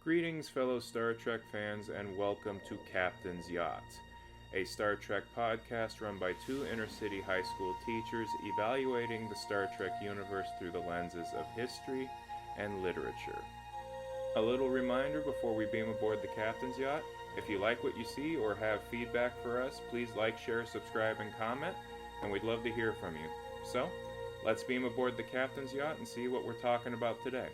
Greetings, fellow Star Trek fans, and welcome to Captain's Yacht, a Star Trek podcast run by two inner city high school teachers evaluating the Star Trek universe through the lenses of history and literature. A little reminder before we beam aboard the Captain's Yacht: if you like what you see or have feedback for us, please like, share, subscribe, and comment, and we'd love to hear from you. So, let's beam aboard the Captain's Yacht and see what we're talking about today.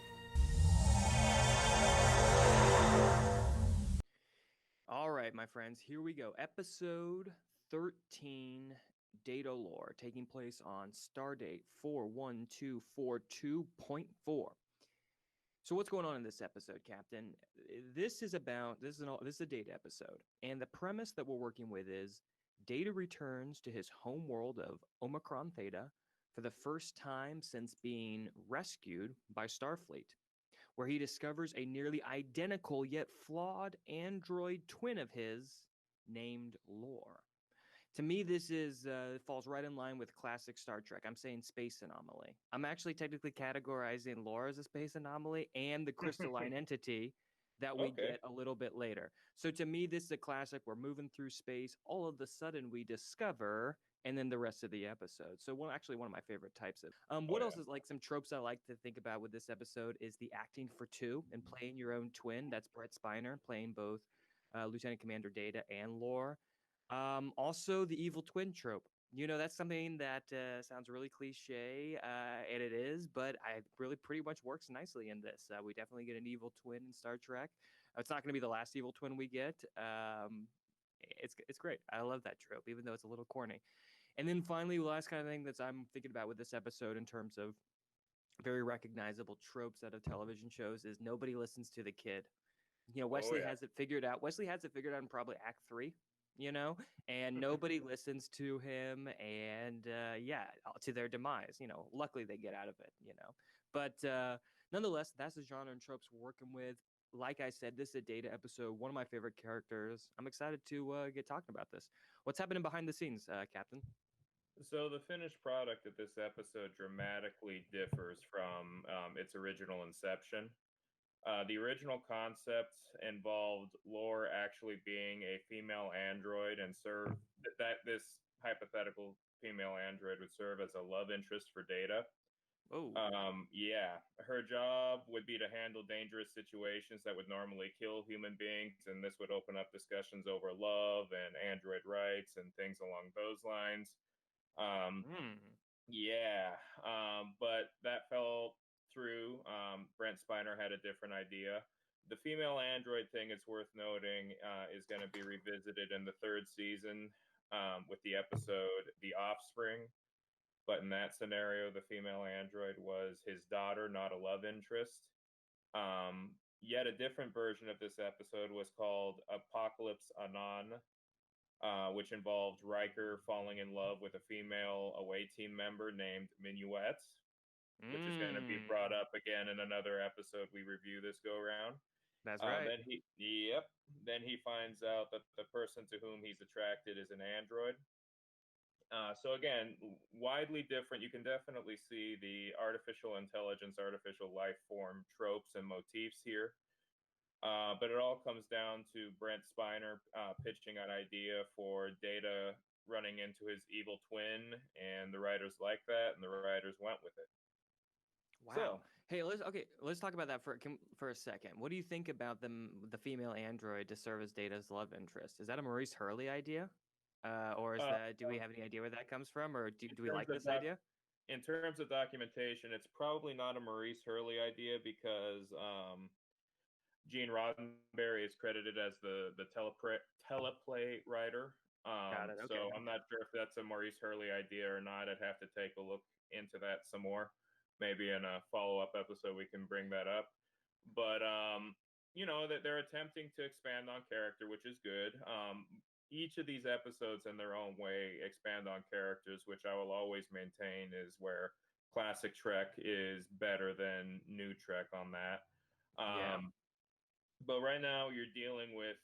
All right, my friends, here we go. Episode 13, Datalore, taking place on Stardate 41242.4. So what's going on in this episode, Captain? This is a data episode, and the premise that we're working with is Data returns to his home world of Omicron Theta for the first time since being rescued by Starfleet, where he discovers a nearly identical yet flawed android twin of his named Lore. To me, this falls right in line with classic Star Trek. I'm saying space anomaly. I'm actually technically categorizing Lore as a space anomaly and the crystalline entity that we Okay. get a little bit later. So to me, this is a classic. We're moving through space. All of a sudden, we discover, and then the rest of the episode. So one of my favorite types of. Oh What else yeah. is like some tropes I like to think about with this episode is the acting for two and playing your own twin. That's Brett Spiner playing both Lieutenant Commander Data and Lore. Also, the evil twin trope. That's something that sounds really cliche, and it is, but I really pretty much works nicely in this. We definitely get an evil twin in Star Trek. It's not going to be the last evil twin we get. It's great. I love that trope, even though it's a little corny. And then finally, the last kind of thing that I'm thinking about with this episode in terms of very recognizable tropes out of television shows is nobody listens to the kid. Oh Wesley yeah. has it figured out. Wesley has it figured out in probably Act 3, and nobody listens to him. And to their demise. Luckily they get out of it. But nonetheless, that's the genre and tropes we're working with. Like I said, this is a Data episode, one of my favorite characters. I'm excited to get talking about this. What's happening behind the scenes, Captain? So the finished product of this episode dramatically differs from its original inception. The original concept involved Lore actually being a female android and that this hypothetical female android would serve as a love interest for Data. Oh, Yeah, her job would be to handle dangerous situations that would normally kill human beings, and this would open up discussions over love and android rights and things along those lines. Um, hmm. yeah, but that fell through. Brent Spiner had a different idea. The female android thing, it's worth noting, is going to be revisited in the third season with the episode The Offspring. But in that scenario, the female android was his daughter, not a love interest. Yet a different version of this episode was called Apocalypse Anon, which involved Riker falling in love with a female away team member named Minuet, which is going to be brought Mm, up again in another episode we review this go round. that's right. Then he finds out that the person to whom he's attracted is an android. So again, widely different. You can definitely see the artificial intelligence, artificial life form tropes and motifs here. But it all comes down to Brent Spiner pitching an idea for Data running into his evil twin, and the writers liked that, and the writers went with it. Wow. So, Hey, let's talk about that for a second. What do you think about the female android to serve as Data's love interest? Is that a Maurice Hurley idea, or is uh, that do we have any idea where that comes from, or in do we terms like of this idea? in terms of documentation, it's probably not a Maurice Hurley idea because Gene Roddenberry is credited as the teleplay writer. Got it. Okay. So I'm not sure if that's a Maurice Hurley idea or not. I'd have to take a look into that some more. Maybe in a follow up episode we can bring that up. But that they're attempting to expand on character, which is good. Each of these episodes, in their own way, expand on characters, which I will always maintain is where classic Trek is better than new Trek on that. Yeah. But right now you're dealing with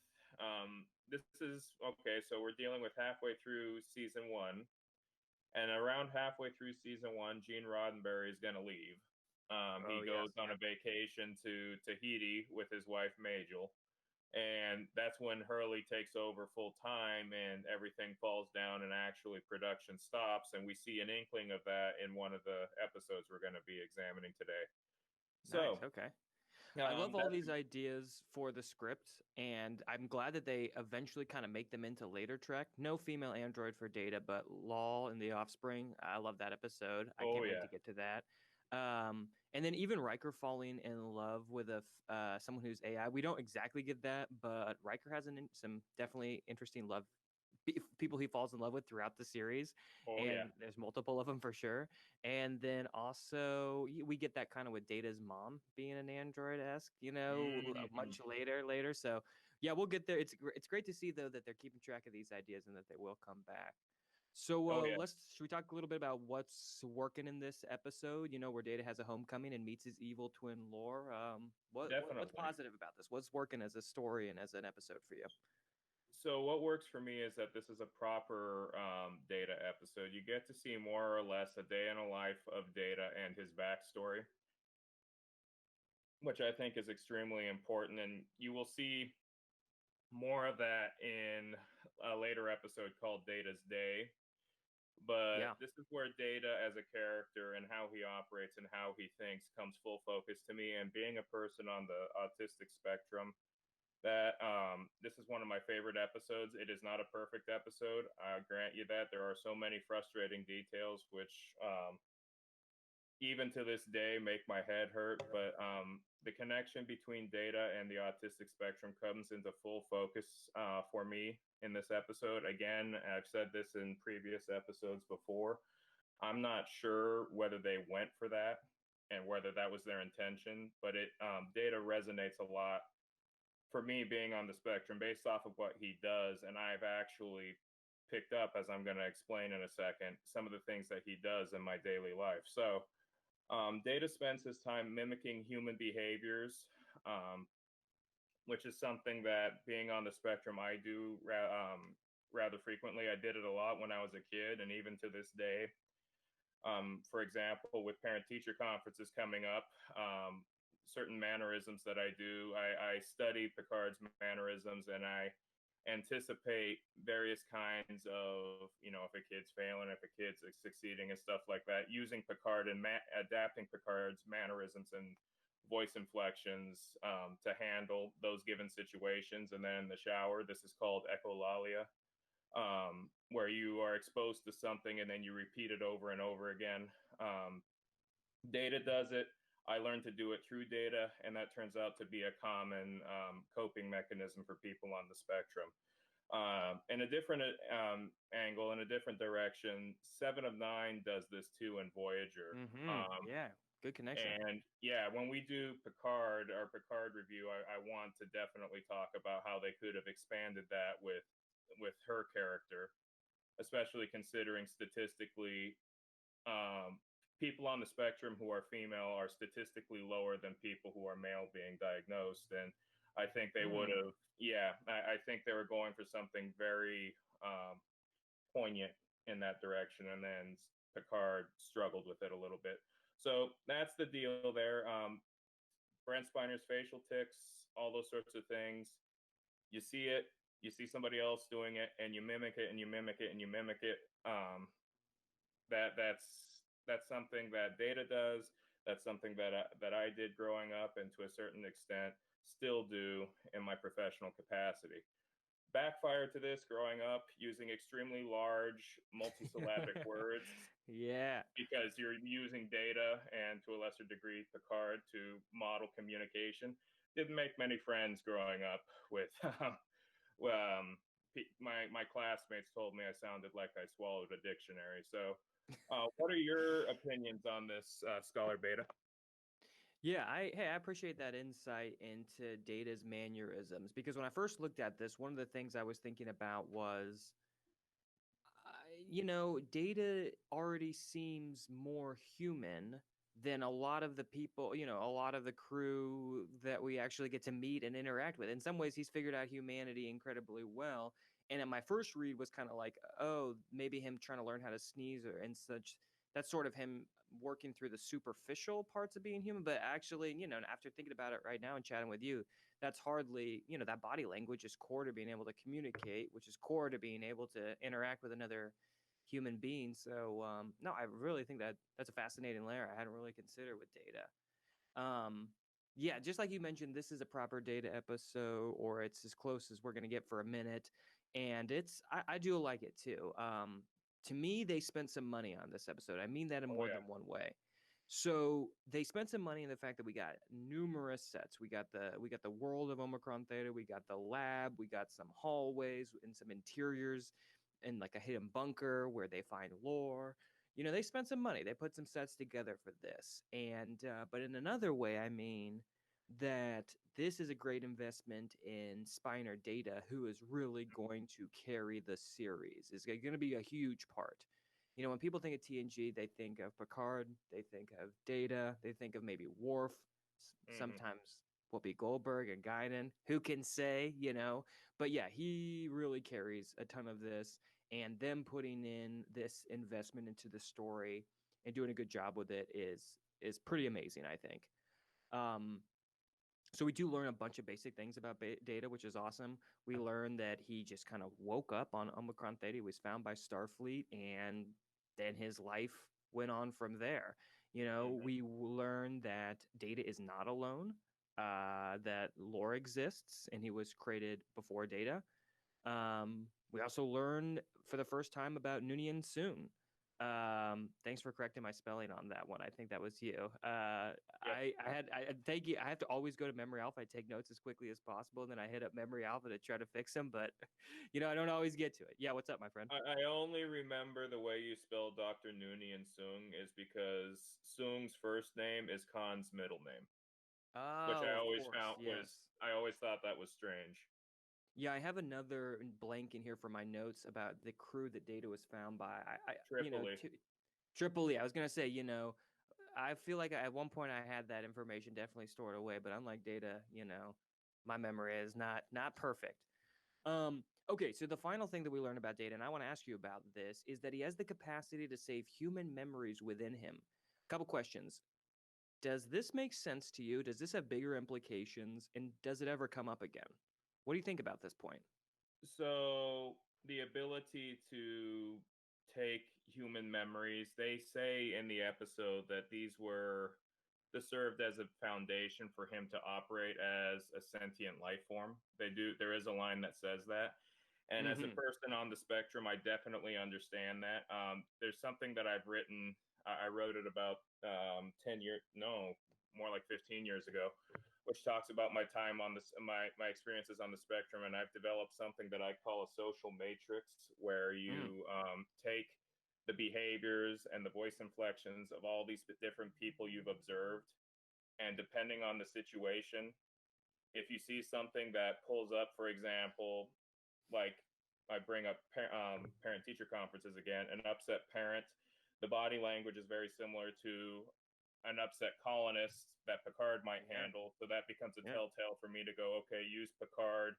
this is okay. So we're dealing with halfway through season 1, and around halfway through season 1, Gene Roddenberry is going to leave. He Oh yes, goes on yeah. a vacation to Tahiti with his wife Majel, and that's when Hurley takes over full time, and everything falls down, and actually production stops, and we see an inkling of that in one of the episodes we're going to be examining today. Nice. So Okay. I love all that's these ideas for the script, and I'm glad that they eventually kind of make them into later Trek. No female android for Data, but Law and the Offspring. I love that episode. I oh can't wait yeah, to get to that. And then even Riker falling in love with someone who's AI. We don't exactly get that, but Riker has some definitely interesting love people he falls in love with throughout the series, oh and yeah. there's multiple of them for sure. And then also we get that kind of with Data's mom being an android esque, Hmm. much later. So yeah, we'll get there. It's great to see though that they're keeping track of these ideas and that they will come back. So Oh yeah, let's should we talk a little bit about what's working in this episode? Where Data has a homecoming and meets his evil twin Lore. What's definitely. positive about this? What's working as a story and as an episode for you? So what works for me is that this is a proper Data episode. You get to see more or less a day in a life of Data and his backstory, which I think is extremely important. And you will see more of that in a later episode called Data's Day. Yeah. But this is where Data as a character and how he operates and how he thinks comes full focus to me. And being a person on the autistic spectrum, that this is one of my favorite episodes. It is not a perfect episode. I grant you that. There are so many frustrating details, which even to this day make my head hurt. But the connection between Data and the autistic spectrum comes into full focus for me in this episode. Again, I've said this in previous episodes before. I'm not sure whether they went for that and whether that was their intention, but it Data resonates a lot for me being on the spectrum based off of what he does. And I've actually picked up, as I'm going to explain in a second, some of the things that he does in my daily life. So Data spends his time mimicking human behaviors, um, which is something that being on the spectrum, I do rather frequently. I did it a lot when I was a kid, and even to this day. For example, with parent teacher conferences coming up, certain mannerisms that I do, I study Picard's mannerisms, and I anticipate various kinds of, if a kid's failing, if a kid's succeeding, and stuff like that, using Picard and adapting Picard's mannerisms and voice inflections to handle those given situations. And then in the shower, this is called echolalia, where you are exposed to something and then you repeat it over and over again. Um, Data does it. I learned to do it through Data, and that turns out to be a common coping mechanism for people on the spectrum. In a different angle, in a different direction, Seven of Nine does this too in Voyager. Mm-hmm. Yeah. Good connection. And yeah, when we do Picard, our Picard review, I want to definitely talk about how they could have expanded that with her character, especially considering statistically, um, people on the spectrum who are female are statistically lower than people who are male being diagnosed. And I think they would Mm. have, yeah, I think they were going for something very poignant in that direction. And then Picard struggled with it a little bit. So that's the deal there. Brent Spiner's facial tics, all those sorts of things. You see it, you see somebody else doing it, and you mimic it, and you mimic it, and you mimic it. That's something that Data does. That's something that I did growing up, and to a certain extent still do in my professional capacity. Backfire to this growing up using extremely large multisyllabic words Yeah. because you're using Data and to a lesser degree Picard to model communication. Didn't make many friends growing up with. My classmates told me I sounded like I swallowed a dictionary. So, what are your opinions on this, Scholar Beta? Yeah, I appreciate that insight into Data's mannerisms because when I first looked at this, one of the things I was thinking about was Data already seems more human than a lot of the people, a lot of the crew that we actually get to meet and interact with. In some ways, he's figured out humanity incredibly well. And at my first read was kind of like, oh, maybe him trying to learn how to sneeze or and such. That's sort of him working through the superficial parts of being human, but actually, after thinking about it right now and chatting with you, that's hardly, that body language is core to being able to communicate, which is core to being able to interact with another human being. So, no, I really think that that's a fascinating layer I hadn't really considered with Data. Um, yeah, just like you mentioned, this is a proper Data episode, or it's as close as we're gonna get for a minute, and I do like it too. To me, they spent some money on this episode. I mean that in Oh more yeah. than one way. So they spent some money in the fact that we got numerous sets. We got the world of Omicron Theta. We got the lab. We got some hallways and some interiors, and like a hidden bunker where they find lore. They spent some money. They put some sets together for this. And but in another way, I mean that this is a great investment in Spiner Data, who is really going to carry the series. Is going to be a huge part. When people think of TNG, they think of Picard, they think of Data, they think of maybe Worf, Hmm. sometimes Whoopi Goldberg and Guinan. Who can say, But yeah, he really carries a ton of this, and them putting in this investment into the story and doing a good job with it is pretty amazing, I think. Um, so we do learn a bunch of basic things about Data, which is awesome. We learn that he just kind of woke up on Omicron Theta. He was found by Starfleet, and then his life went on from there. Hmm. We learn that Data is not alone, that lore exists, and he was created before Data. We also learned for the first time about Noonien Soon. Thanks for correcting my spelling on that one. I think that was you. Yep. I thank you. I have to always go to Memory Alpha. I take notes as quickly as possible, and then I hit up Memory Alpha to try to fix them. But I don't always get to it. Yeah, what's up, my friend? I only remember the way you spell Dr. Nooney and Sung is because Sung's first name is Khan's middle name, which Oh, of course, yes. I always thought that was strange. Yeah, I have another blank in here for my notes about the crew that Data was found by. Tripoli. Tripoli. I was gonna say, I feel like at one point I had that information definitely stored away, but unlike Data, my memory is not perfect. Okay, so the final thing that we learn about Data, and I want to ask you about this, is that he has the capacity to save human memories within him. Couple questions. Does this make sense to you? Does this have bigger implications? And does it ever come up again? What do you think about this point? So the ability to take human memories, they say in the episode that this served as a foundation for him to operate as a sentient life form. There is a line that says that. And as a Mm-hmm. person on the spectrum, I definitely understand that. There's something that I've written. I wrote it about 10 years, no, more like 15 years ago, which talks about my time on this, my experiences on the spectrum. And I've developed something that I call a social matrix, where Mm. you take the behaviors and the voice inflections of all these different people you've observed. And depending on the situation, if you see something that pulls up, for example, like I bring up parent teacher conferences again, an upset parent, the body language is very similar to an upset colonist that Picard might Yeah. handle. So that becomes a Yeah. telltale for me to go, okay, use Picard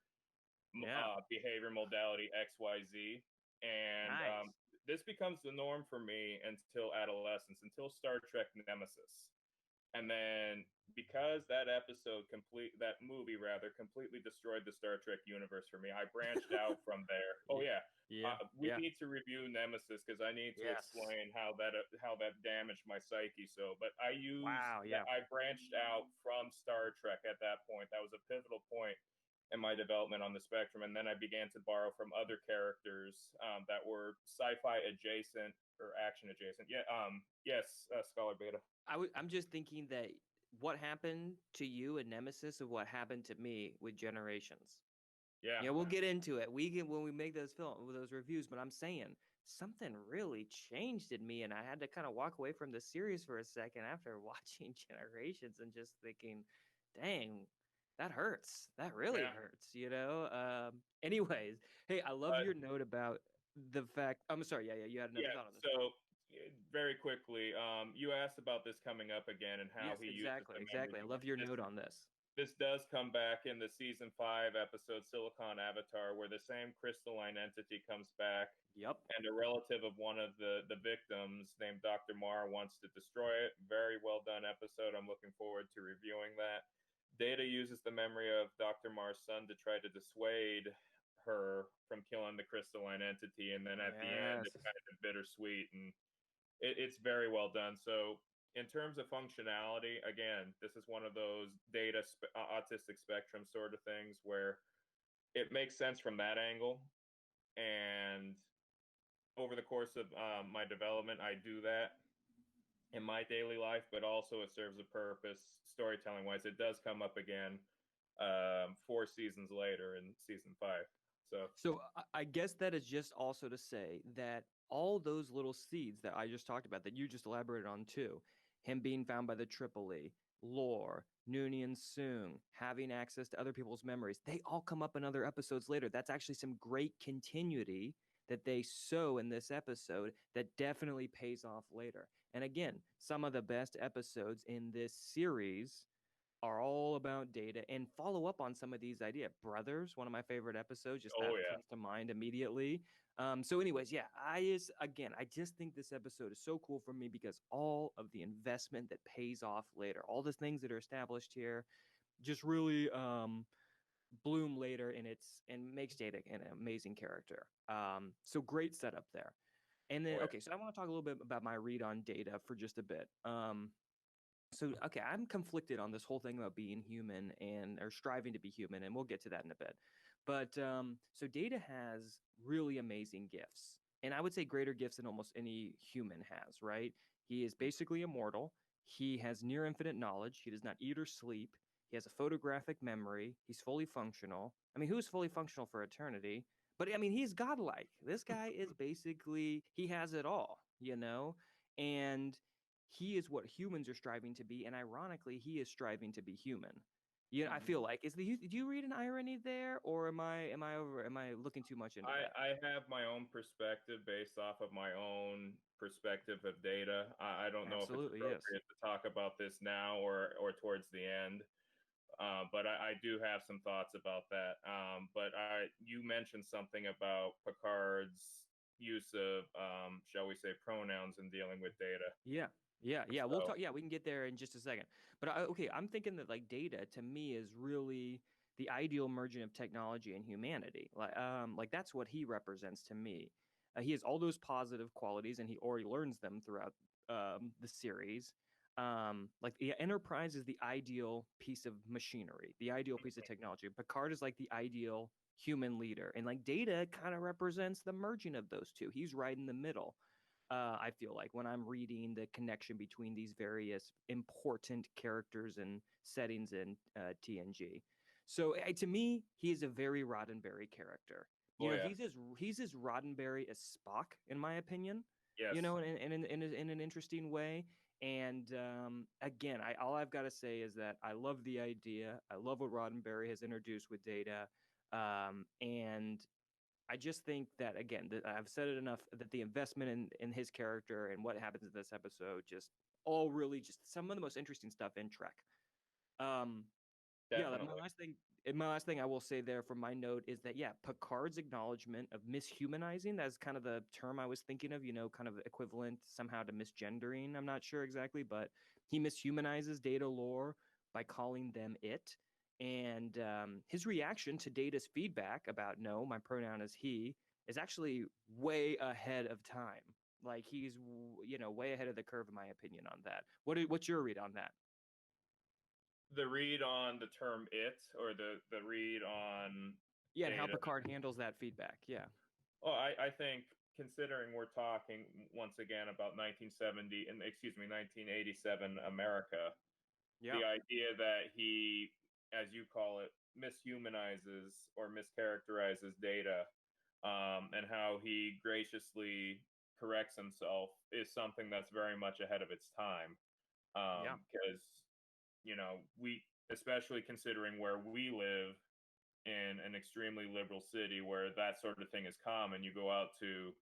Yeah. behavior modality XYZ. And Nice. this becomes the norm for me until adolescence, until Star Trek Nemesis. And then because that movie rather completely destroyed the Star Trek universe for me, I branched out from there. Oh Yeah. yeah, Yeah. we Yeah. need to review Nemesis because I need to Yes. explain how that damaged my psyche. So, but Wow. Yeah. I branched out from Star Trek at that point. That was a pivotal point in my development on the spectrum, and then I began to borrow from other characters that were sci-fi adjacent or action adjacent. Yeah. Yes. Scholar Beta. I'm just thinking that what happened to you in Nemesis of what happened to me with Generations. Yeah. We'll get into it. We can when we make those reviews, but I'm saying something really changed in me, and I had to kind of walk away from the series for a second after watching Generations and just thinking, "Dang, that hurts. That really Yeah. hurts." Anyways, hey, I love But your note about the fact. I'm sorry. Yeah, yeah. You had another yeah, thought on this. so very quickly, you asked about this coming up again and how Yes, he uses exactly, the exactly. memories I again. love your note on this. this does come back in the season 5 episode Silicon Avatar, where the same crystalline entity comes back, Yep. and a relative of one of the victims named Dr. Marr wants to destroy it. Very well done episode. I'm looking forward to reviewing that. Data uses the memory of Dr. Marr's son to try to dissuade her from killing the crystalline entity, and then at the end Yes. it's kind of bittersweet, and it's very well done. So in terms of functionality, again, this is one of those autistic spectrum sort of things where it makes sense from that angle. And over the course of my development, I do that in my daily life, but also it serves a purpose storytelling wise. It does come up again 4 seasons later in season 5. So, So I guess that is just also to say that all those little seeds that I just talked about, that you just elaborated on too, him being found by the Tripoli, lore, Noonien Soong, having access to other people's memories, they all come up in other episodes later. That's actually some great continuity that they sow in this episode that definitely pays off later. And again, some of the best episodes in this series are all about data and follow up on some of these ideas. Brothers, one of my favorite episodes, just that oh yeah, comes to mind immediately. So, anyways, yeah, I just think this episode is so cool for me because all of the investment that pays off later, all the things that are established here, just really bloom later, and makes Data an amazing character. So great setup there. And then, oh yeah. okay, so I want to talk a little bit about my read on Data for just a bit. So okay, I'm conflicted on this whole thing about being human and or striving to be human, and we'll get to that in a bit. But so Data has really amazing gifts, and I would say greater gifts than almost any human has. Right? He is basically immortal. He has near infinite knowledge. He does not eat or sleep. He has a photographic memory. He's fully functional. I mean, who's fully functional for eternity? But I mean, he's godlike. This guy is basically he has it all, and he is what humans are striving to be, and ironically, he is striving to be human. I Mhm. feel like do you read an irony there, or am I looking too much into that? I have my own perspective based off of my own perspective of Data. I don't know if it's Absolutely, yes. appropriate to talk about this now or towards the end. But I do have some thoughts about that. But you mentioned something about Picard's use of, shall we say, pronouns in dealing with Data. Yeah. Yeah, yeah, we'll So talk. Yeah, we can get there in just a second. But okay, I'm thinking that like Data to me is really the ideal merging of technology and humanity. Like that's what he represents to me. He has all those positive qualities, and he already learns them throughout the series. Like the Enterprise is the ideal piece of machinery, the ideal piece of technology. Picard is like the ideal human leader, and like Data kind of represents the merging of those two. He's right in the middle. I feel like when I'm reading the connection between these various important characters and settings in TNG. So to me, he is a very Roddenberry character. oh yeah, He's as Roddenberry as Spock, in my opinion. yes, In an interesting way. And again, all I've got to say is that I love the idea. I love what Roddenberry has introduced with Data, and I just think that again, that I've said it enough that the investment in his character and what happens in this episode just all really just some of the most interesting stuff in Trek. Um, yeah, definitely. my last thing I will say there from my note is that yeah, Picard's acknowledgement of mishumanizing, that's kind of the term I was thinking of, kind of equivalent somehow to misgendering. I'm not sure exactly, but he mishumanizes Datalore by calling them it. And his reaction to Data's feedback about no, my pronoun is he, is actually way ahead of time. Like he's way ahead of the curve in my opinion on that. What's your read on that? The read on the term "it" or the read on Yeah, and how Data. Picard handles that feedback. Yeah. Oh, I think considering we're talking once again about 1970 and excuse me 1987 America, Yeah. the idea that he, as you call it, mishumanizes or mischaracterizes Data, and how he graciously corrects himself is something that's very much ahead of its time. Yeah. Because we, especially considering where we live in an extremely liberal city where that sort of thing is common, you go out to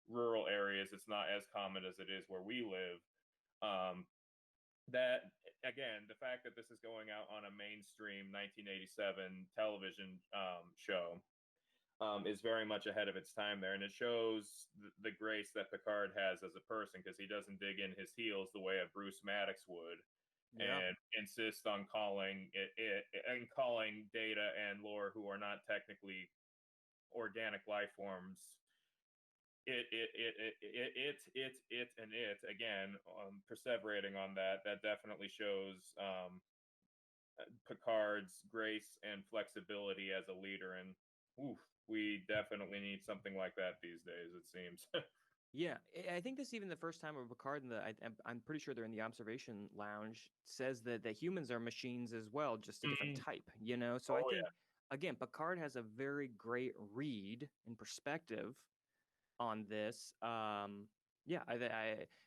rural areas, it's not as common as it is where we live. Um, that again, the fact that this is going out on a mainstream 1987 television show is very much ahead of its time there, and it shows the grace that Picard has as a person because he doesn't dig in his heels the way a Bruce Maddox would, Yeah. and insist on calling and calling Data and Lore, who are not technically organic life forms, it again. Perseverating on that, that definitely shows Picard's grace and flexibility as a leader, and oof, we definitely need something like that these days, it seems. Yeah, I think this is even the first time where Picard I'm pretty sure they're in the observation lounge says that humans are machines as well, just a different Mhm. type, you know. So I Oh think yeah, again, Picard has a very great read and perspective on this. Yeah,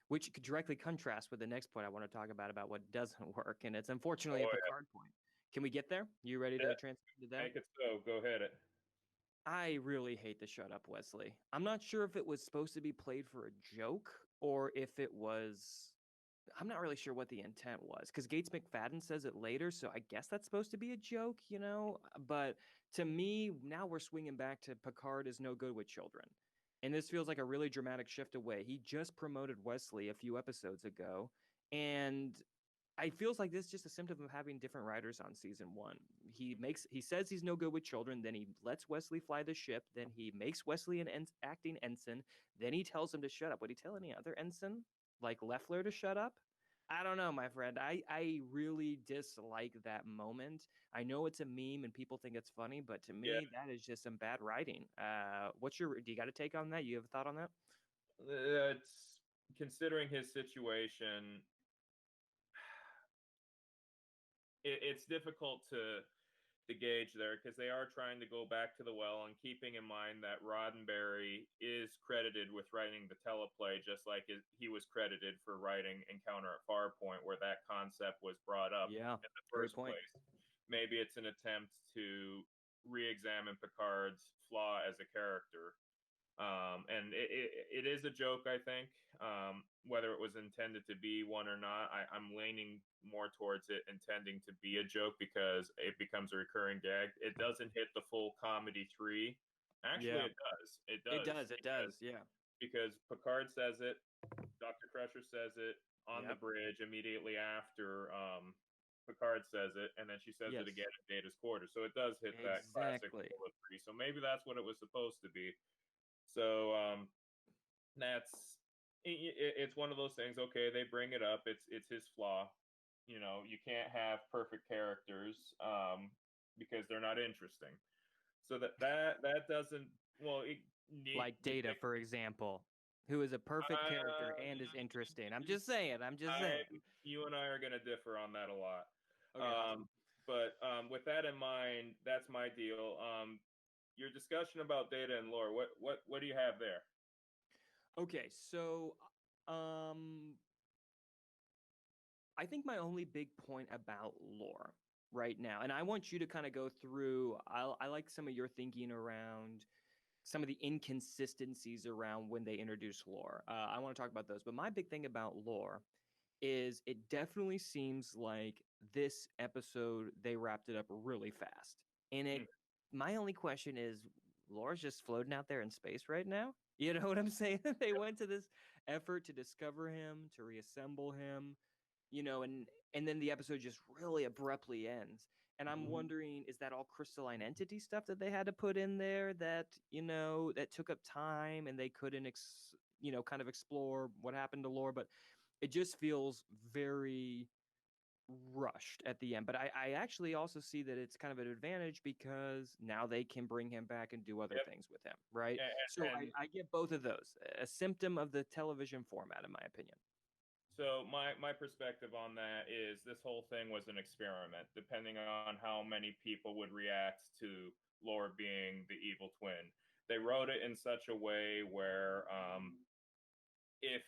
which could directly contrast with the next point I want to talk about what doesn't work, and it's unfortunately a oh yeah. Picard point. Can we get there? You ready to Yeah, transfer to that? make it so. Go ahead. It. I really hate the shut up, Wesley. I'm not sure if it was supposed to be played for a joke or if it was. I'm not really sure what the intent was because Gates McFadden says it later, so I guess that's supposed to be a joke, you know? But to me, now we're swinging back to Picard is no good with children. And this feels like a really dramatic shift away. He just promoted Wesley a few episodes ago, and I feels like this is just a symptom of having different writers on season one. He says he's no good with children, then he lets Wesley fly the ship, then he makes Wesley an acting ensign, then he tells him to shut up. Would he tell any other ensign like Leffler to shut up? I don't know, my friend. I really dislike that moment. I know it's a meme and people think it's funny, but to Yeah, me, that is just some bad writing. Do you got a take on that? You have a thought on that? it's considering his situation. It's difficult to gauge there because they are trying to go back to the well and keeping in mind that Roddenberry is credited with writing the teleplay, just like he was credited for writing Encounter at Farpoint, where that concept was brought up Yeah, in the great first point. place. Maybe it's an attempt to re-examine Picard's flaw as a character, and it is a joke, I think. Whether it was intended to be one or not, I'm leaning more towards it intending to be a joke because it becomes a recurring gag. It doesn't hit the full comedy tree. Actually, Yeah, it does. It it does does. It does. Yeah. because Picard says it, Dr. Crusher says it on the Yep. bridge immediately after Picard says it, and then she says it Yes. again in Data's quarters. So it does hit that classic Exactly. bullet free. So maybe that's what it was supposed to be. So that's it's one of those things. Okay, they bring it up. It's his flaw. You know, you can't have perfect characters because they're not interesting. So that doesn't well. Like Data, for example, who is a perfect character Uh, and is interesting. I'm just saying. I'm just I saying. you and I are going to differ on that a lot. Okay, awesome. But with that in mind, that's my deal. Your discussion about Data and Lore. What do you have there? Okay, so um I think my only big point about lore right now, and I want you to kind of go through. I like some of your thinking around some of the inconsistencies around when they introduce lore. I want to talk about those, but my big thing about lore is it definitely seems like this episode they wrapped it up really fast. And it Mm, my only question is Laura's just floating out there in space right now? You know what I'm saying? They went to this effort to discover him, to reassemble him, you know, and then the episode just really abruptly ends. And I'm mhm. wondering, is that all crystalline entity stuff that they had to put in there that, you know, that took up time and they couldn't kind of explore what happened to Lore, but it just feels very rushed at the end. But I actually also see that it's kind of an advantage because now they can bring him back and do other Yep. things with him, right? And, So and I get both of those. A symptom of the television format, in my opinion. so my perspective on that is this whole thing was an experiment, depending on how many people would react to Lore being the evil twin. They wrote it in such a way where if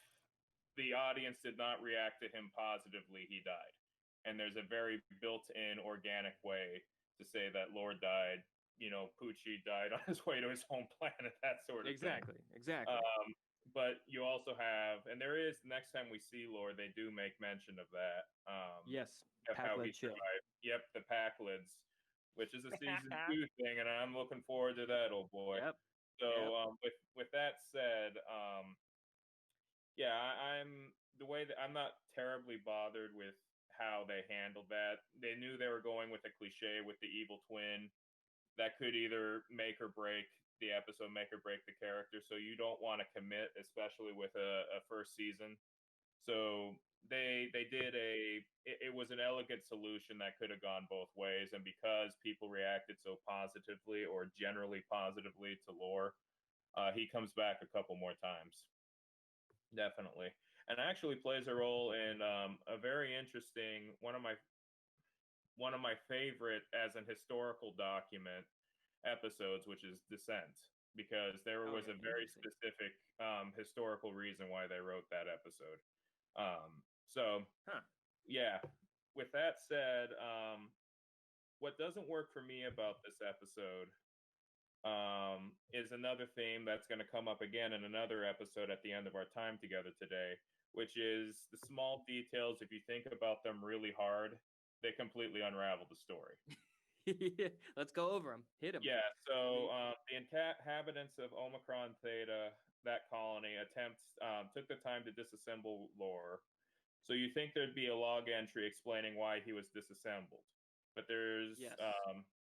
the audience did not react to him positively, he died. And there's a very built-in organic way to say that Lore died. You know, Poochie died on his way to his home planet, that sort of thing. Exactly. Exactly. Um, but you also have, and there is next time we see Lore, they do make mention of that. Yes, Of how he Pac-led ship. survived. Yep, the Packlids, which is a season 2 thing, and I'm looking forward to that, old boy. Yep. So Yep. with that said, yeah, I'm the way that I'm not terribly bothered with how they handled that. They knew they were going with a cliche with the evil twin that could either make or break the episode, make or break the character. So you don't want to commit, especially with a first season. So they did it was an elegant solution that could have gone both ways, and because people reacted so positively or generally positively to Lore, he comes back a couple more times, definitely, and actually plays a role in a very interesting one of my favorite as an historical document episodes, which is Descent, because there Oh was yeah, a very interesting. specific historical reason why they wrote that episode. So Huh. yeah, with that said, what doesn't work for me about this episode is another theme that's going to come up again in another episode at the end of our time together today, which is the small details. If you think about them really hard, they completely unravel the story. Let's go over them. Hit them. Yeah, so the inhabitants of Omicron Theta, that colony, took the time to disassemble Lore. So you think there'd be a log entry explaining why he was disassembled, but Yes.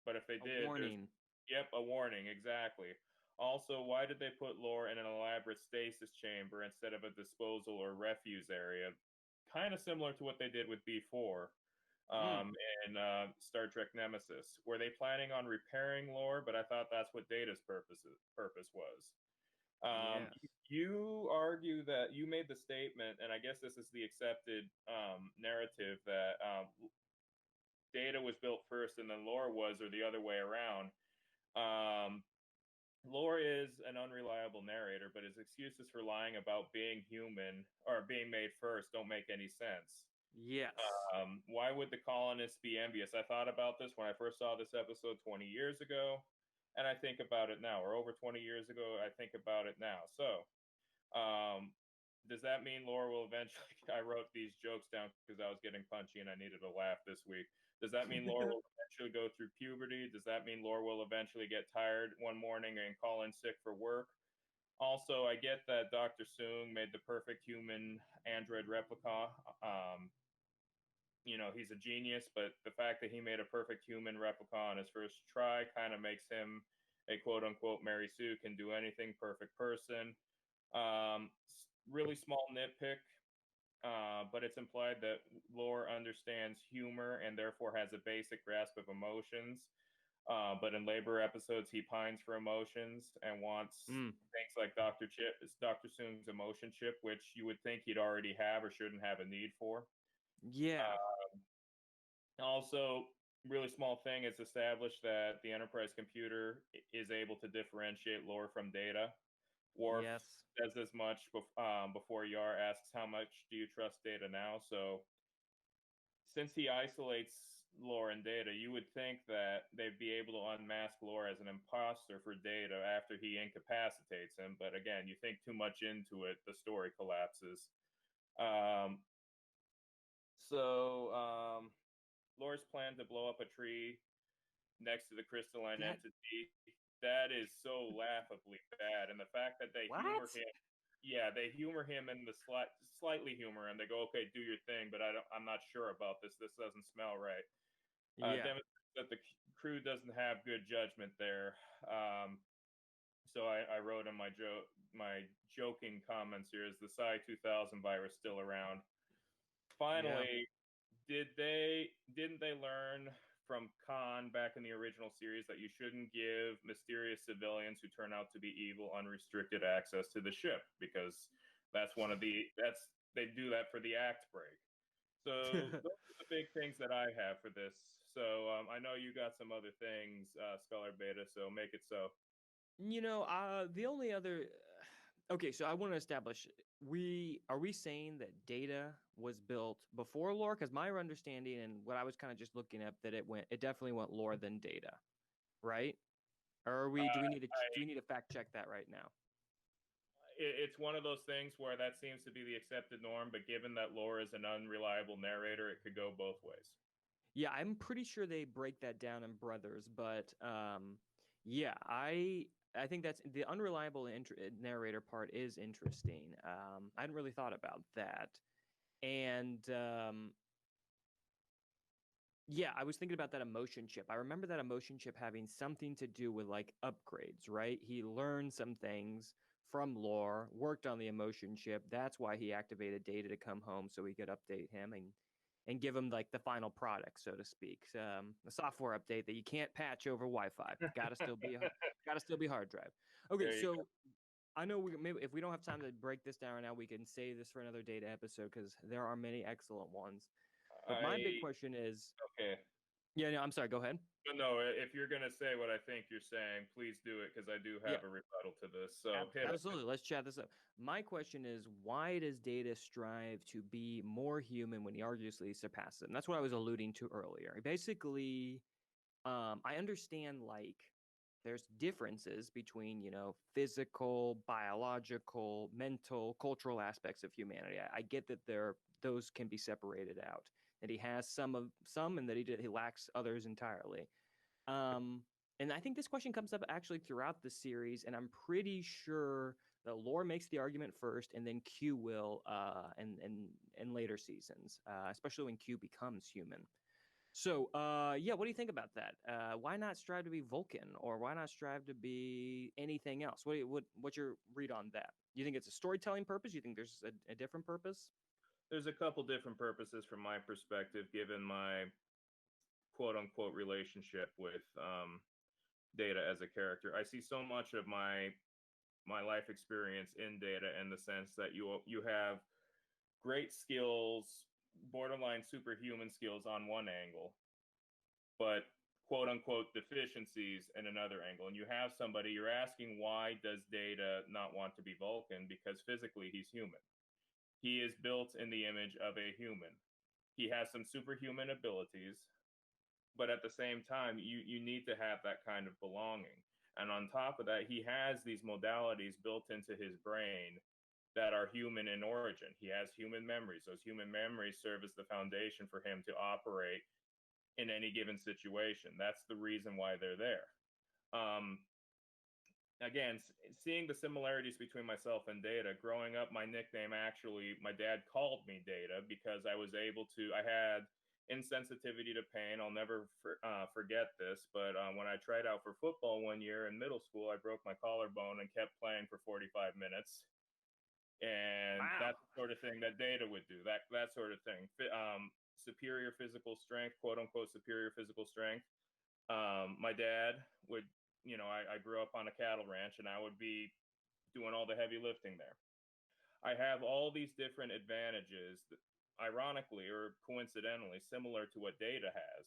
but if they A did, warning. yep, a warning, exactly. Also, why did they put Lore in an elaborate stasis chamber instead of a disposal or refuse area? Kind of similar to what they did with B4 Mm. in Star Trek Nemesis. Were they planning on repairing Lore? But I thought that's what Data's purpose was. Um, Yes. you argue that you made the statement, and I guess this is the accepted narrative that Data was built first and then Lore was, or the other way around. Um, Lore is an unreliable narrator, but his excuses for lying about being human or being made first don't make any sense. Yes. Why would the colonists be envious? I thought about this when I first saw this episode 20 years ago, and I think about it now, or over 20 years ago, I think about it now. So, um, does that mean Laura will eventually? I wrote these jokes down because I was getting punchy and I needed a laugh this week. Does that mean Laura will eventually go through puberty? Does that mean Laura will eventually get tired one morning and call in sick for work? Also, I get that Dr. Soong made the perfect human android replica. He's a genius, but the fact that he made a perfect human replica on his first try kind of makes him a quote unquote Mary Sue, can do anything, perfect person. Really small nitpick, but it's implied that Lore understands humor and therefore has a basic grasp of emotions. But in labor episodes, he pines for emotions and wants Mm. things like Dr. Soong's emotion chip, which you would think he'd already have or shouldn't have a need for. Yeah. Also, really small thing, it's established that the Enterprise computer is able to differentiate Lore from Data. Worf Yes. says as much before Yar asks, how much do you trust Data now? So since he isolates Lore and Data, you would think that they'd be able to unmask Lore as an imposter for Data after he incapacitates him. But again, you think too much into it, the story collapses. Um, so Lore's plan to blow up a tree next to the crystalline That entity, that is so laughably bad. And the fact that they what? humor him, yeah, they humor him in the slightly humor, and they go, "Okay, do your thing," but I'm not sure about this. This doesn't smell right. Yeah. Demonstrates that the crew doesn't have good judgment there. So I wrote in my joking comments here: is the Psi 2000 virus still around? Yeah. Finally, didn't they learn from Khan back in the original series that you shouldn't give mysterious civilians who turn out to be evil unrestricted access to the ship, because they do that for the act break. So those are the big things that I have for this. So I know you got some other things, Scholar Beta. So make it so. The only other okay, so I want to establish we saying that Data was built before Lore? Because my understanding and what I was kind of just looking up that it definitely went Lore than Data, right? Or are we do we need to I fact check that right now? it's one of those things where that seems to be the accepted norm, but given that Lore is an unreliable narrator, it could go both ways. Yeah, I'm pretty sure they break that down in Brothers, but yeah, I think that's the unreliable narrator part is interesting. I hadn't really thought about that, and yeah, I was thinking about that emotion chip. I remember that emotion chip having something to do with like upgrades, right? He learned some things from Lore, worked on the emotion chip. That's why he activated Data to come home so he could update him and give him like the final product, so to speak. A software update that you can't patch over Wi-Fi. Gotta still be hard drive. Okay, There you so I know we maybe if we don't have time to break this down right now, we can save this for another Data episode because there are many excellent ones. go. But my big question is, Okay. yeah, no, I'm sorry. Go ahead. But no, if you're gonna say what I think you're saying, please do it because I do Yeah, have a rebuttal to this. So hit it. absolutely. Let's chat this up. My question is, why does Data strive to be more human when he arguably surpasses it? And that's what I was alluding to earlier. Basically, I understand like there's differences between physical, biological, mental, cultural aspects of humanity. I get that those can be separated out. That he has some, and that he lacks others entirely. Um, and I think this question comes up actually throughout the series, and I'm pretty sure that Lore makes the argument first, and then Q will, in later seasons, especially when Q becomes human. So, yeah, what do you think about that? Why not strive to be Vulcan, or why not strive to be anything else? What's your read on that? You think it's a storytelling purpose? You think there's a different purpose? There's a couple different purposes from my perspective, given my quote unquote relationship with Data as a character. I see so much of my life experience in Data in the sense that you have great skills, borderline superhuman skills on one angle, but quote unquote deficiencies in another angle. And you have somebody, you're asking, why does Data not want to be Vulcan? Because physically he's human. He is built in the image of a human. He has some superhuman abilities, but at the same time, you need to have that kind of belonging. And on top of that, he has these modalities built into his brain that are human in origin. He has human memories. Those human memories serve as the foundation for him to operate in any given situation. That's the reason why they're there. Um, Again, seeing the similarities between myself and Data, growing up, my nickname actually, my dad called me Data because I had insensitivity to pain. I'll never forget this, but when I tried out for football one year in middle school, I broke my collarbone and kept playing for 45 minutes. And Wow. that's the sort of thing that Data would do, that sort of thing. Superior physical strength, quote unquote, superior physical strength. My dad would, I grew up on a cattle ranch and I would be doing all the heavy lifting there. I have all these different advantages that, ironically or coincidentally, similar to what Data has.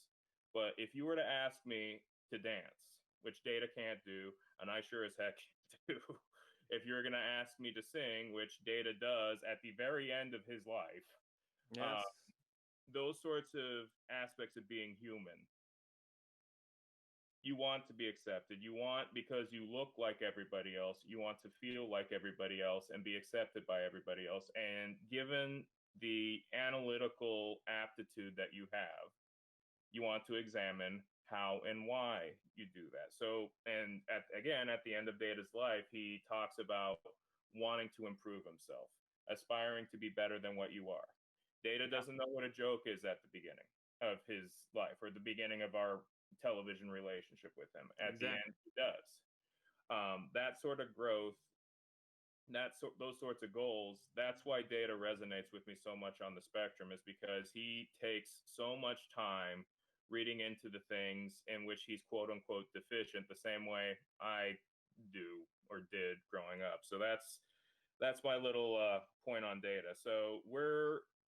But if you were to ask me to dance, which Data can't do, and I sure as heck can't do, if you're going to ask me to sing, which Data does at the very end of his life, Yes. uh, those sorts of aspects of being human, you want to be accepted. You want, because you look like everybody else, you want to feel like everybody else and be accepted by everybody else. And given the analytical aptitude that you have, you want to examine how and why you do that. So, and again, at the end of Data's life, he talks about wanting to improve himself, aspiring to be better than what you are. Data Yeah. doesn't know what a joke is at the beginning of his life or the beginning of our television relationship with him. At the Exactly. end, he does. That sort of growth, those sorts of goals, that's why Data resonates with me so much on the spectrum, is because he takes so much time reading into the things in which he's quote unquote deficient, the same way I do or did growing up. So that's my little point on Data. So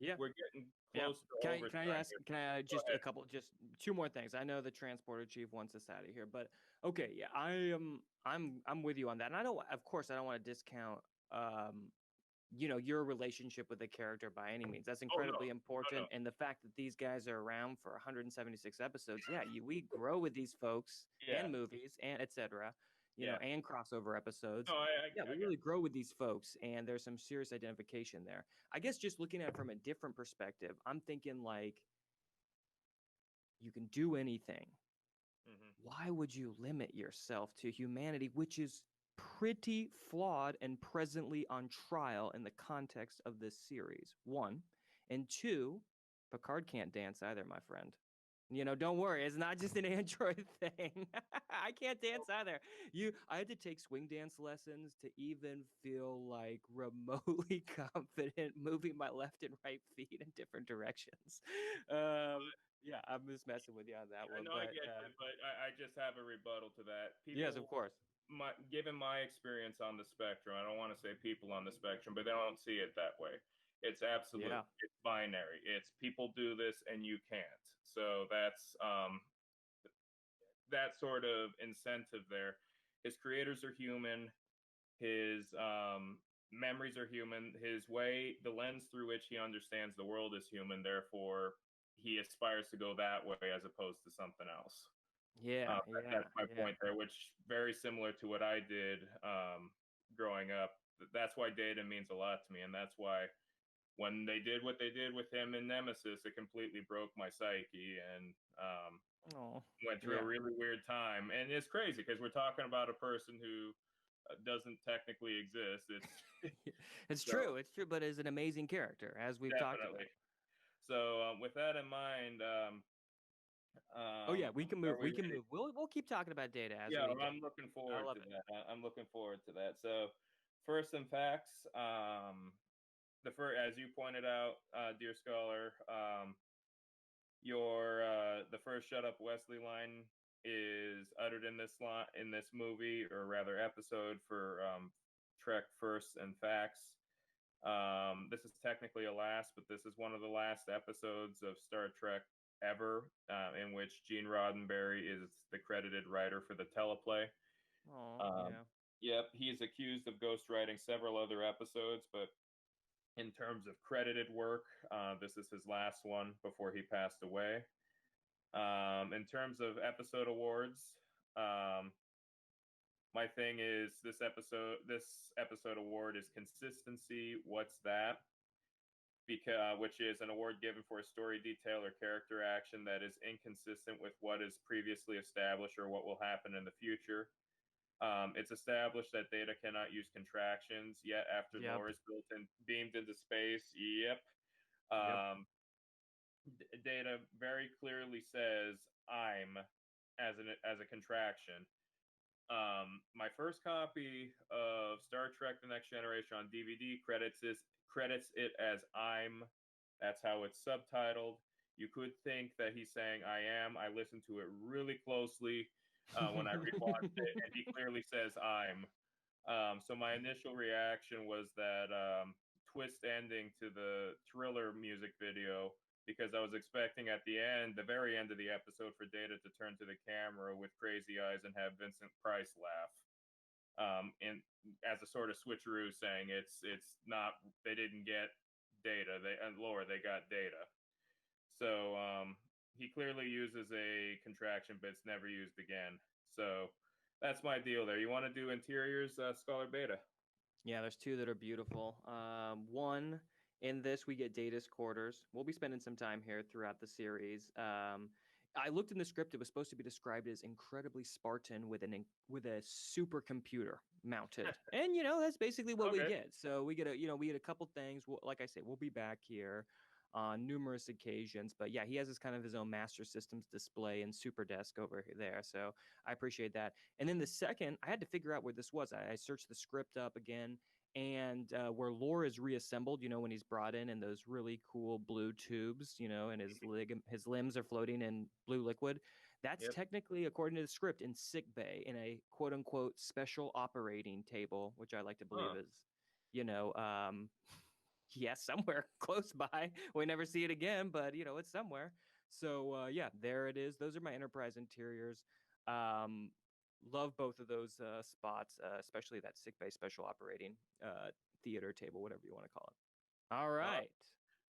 Yeah. we're getting Yeah. close to Can I overtime ask? here. Can I Go just a ahead. couple, just two more things? I know the transporter chief wants us out of here, but okay, yeah, I'm with you on that, and I don't, of course, I don't want to discount, um, your relationship with the character by any means. That's Oh no, incredibly no, no. important, and the fact that these guys are around for 176 episodes, yeah, we grow with these folks Yeah. and movies and etc. know, Yeah. and crossover episodes. No, Yeah, we I get. really grow with these folks, and there's some serious identification there. I guess just looking at it from a different perspective, I'm thinking like you can do anything. Hmm. Why would you limit yourself to humanity, which is pretty flawed and presently on trial in the context of this series? One. And two, Picard can't dance either, my friend. You know, don't worry, it's not just an Android thing. I can't dance either. I had to take swing dance lessons to even feel like remotely confident moving my left and right feet in different directions. Um, yeah, I'm just messing with you on that I one, know I but get you, but I just have a rebuttal to that. yes, of People, course. given my experience on the spectrum, I don't want to say people on the spectrum, but they don't see it that way. It's absolute. Yeah. It's binary. It's people do this and you can't. So that's that sort of incentive there. His creators are human. His memories are human. His way, the lens through which he understands the world is human. Therefore, he aspires to go that way as opposed to something else. Yeah, yeah, That's my yeah. point there, which very similar to what I did growing up. That's why Data means a lot to me, and that's why when they did what they did with him in Nemesis, it completely broke my psyche and Oh, went through a yeah. really weird time. And it's crazy because we're talking about a person who doesn't technically exist. It's It's so true. It's true, but is an amazing character, as we've talked definitely. about. So with that in mind, Oh yeah, we can move. are we We can ready? move. We'll keep talking about data as Yeah, we go. I'm looking I forward love to it. that. I'm looking forward to that. So, first and facts. The first, as you pointed out, dear scholar, the first "Shut Up, Wesley" line is uttered in this movie, or rather episode for Trek First and Facts. This is technically a last, but this is one of the last episodes of Star Trek ever, in which Gene Roddenberry is the credited writer for the teleplay. Oh Um, yeah. yep, he's accused of ghostwriting several other episodes, but in terms of credited work, this is his last one before he passed away. In terms of episode awards, um, my thing is this episode award is consistency. What's that? Because which is an award given for a story detail or character action that is inconsistent with what is previously established or what will happen in the future. It's established that Data cannot use contractions, yet after Yep. lore is beamed into space, yep. Yep. Data very clearly says "I'm" as a contraction. My first copy of Star Trek: The Next Generation on DVD credits it as "I'm." That's how it's subtitled. You could think that he's saying "I am." I listened to it really closely when I rewatched it, and he clearly says "I'm." So my initial reaction was that twist ending to the Thriller music video because I was expecting at the end, the very end of the episode, for Data to turn to the camera with crazy eyes and have Vincent Price laugh. And as a sort of switcheroo, saying it's not they didn't get Data, they and Laura they got Data. So he clearly uses a contraction, but it's never used again. So that's my deal there. You want to do interiors, Scholar Beta? Yeah, there's two that are beautiful. One, in this, we get Data's quarters. We'll be spending some time here throughout the series. I looked in the script; it was supposed to be described as incredibly Spartan with a supercomputer mounted, and you know that's basically what we Okay. get. So we get a couple things. Like I say, we'll be back here on numerous occasions. But yeah, he has this kind of his own master systems display and super desk over there. So I appreciate that. And then the second, I had to figure out where this was. I searched the script up again, and where Lore is reassembled, you know, when he's brought in those really cool blue tubes, you know, and his limbs are floating in blue liquid. That's Yep. technically, according to the script, in sick bay in a quote unquote special operating table, which I like to believe Huh. is, you know, yeah, somewhere close by. We never see it again, but you know, it's somewhere. So yeah, there it is. Those are my Enterprise interiors. Um, love both of those spots, especially that sick bay special operating theater table, whatever you want to call it. All Uh, right.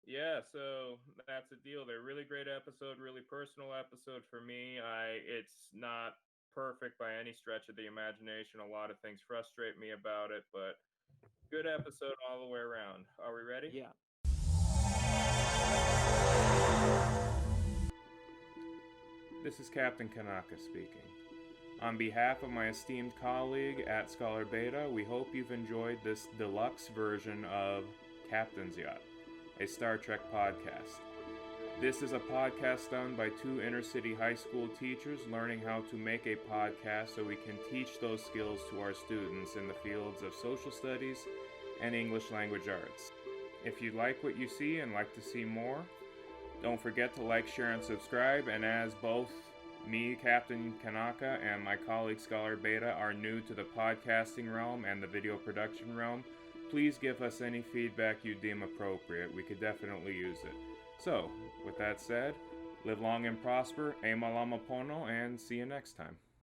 yeah, so that's a deal. They're really great episode, really personal episode for me. It's not perfect by any stretch of the imagination. A lot of things frustrate me about it, but good episode all the way around. Are we ready? Yeah. This is Captain Kanaka speaking. On behalf of my esteemed colleague at Scholar Beta, we hope you've enjoyed this deluxe version of Captain's Yacht, a Star Trek podcast. This is a podcast done by two inner-city high school teachers learning how to make a podcast so we can teach those skills to our students in the fields of social studies and English language arts. If you like what you see and like to see more, don't forget to like, share, and subscribe. And as both me, Captain Kanaka, and my colleague Scholar Beta are new to the podcasting realm and the video production realm, please give us any feedback you deem appropriate. We could definitely use it. So, with that said, live long and prosper, e malama pono, and see you next time.